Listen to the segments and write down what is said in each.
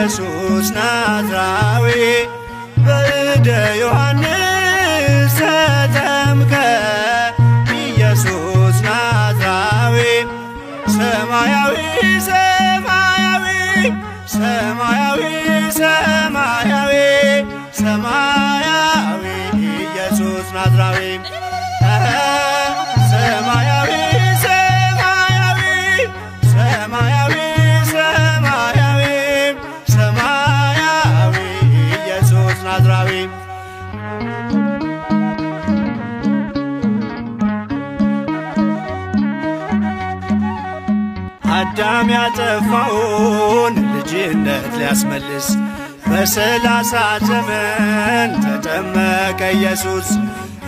ኢየሱስ ናዝራዊ በእደ ዮሐንስ ተጠምቀ ኢየሱስ ናዝራዊ ሰማያዊ ሰማያዊ ሰማያዊ ሰማያዊ ሰማያዊ ኢየሱስ ናዝራዊ ሰማያዊ ሰማያዊ ሰማያዊ ሰማያዊ ሰማያዊ ኢየሱስ ናዝራዊ አዳም ያጠፋውን ልጅነት ሊያስመልስ በ30 ዘመን ተጠመቀ ኢየሱስ።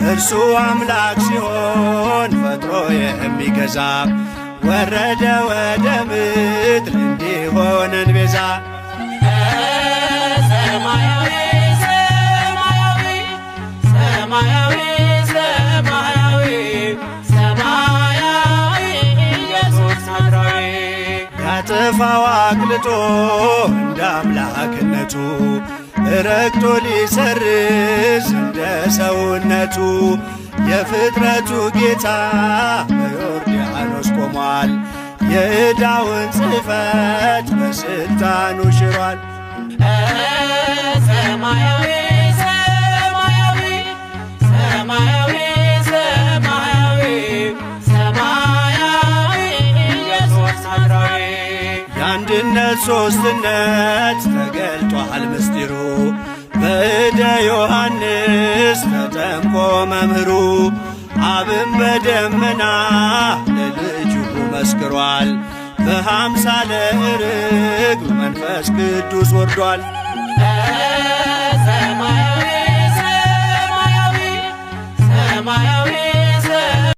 እርሱ አምላክ ሲሆን ፈጥሮ የሚገዛ ወረደ ወደ ምድር እንዲሆነን ቤዛ። ሰማያዊ ሰማያዊ ሰማያዊ ሰማያዊ ሰማያዊ ኢየሱስ ናዝራዊ ያጠፋው አቅልጦ እንደ አምላክነቱ ረግጦ ሊሰርዝ እንደ ሰውነቱ የፍጥረቱ ጌታ በዮርዳኖስ ቆሟል። የዕዳውን ጽሕፈት በሥልጣኑ ሽሯል። ሰማያዊ ሰማያዊ ሰማያዊ ሰማያዊ ሰማያዊ ኢየሱስ ናዝራዊ የአንድነት ሦስትነት ተገልጧል ምስጢሩ በእደ ዮሐንስ ተጠምቆ መምህሩ። አብን በደመና ለልጁ መስክሯል። በአምሳለ ርግብ መንፈስ ቅዱስ ወርዷል።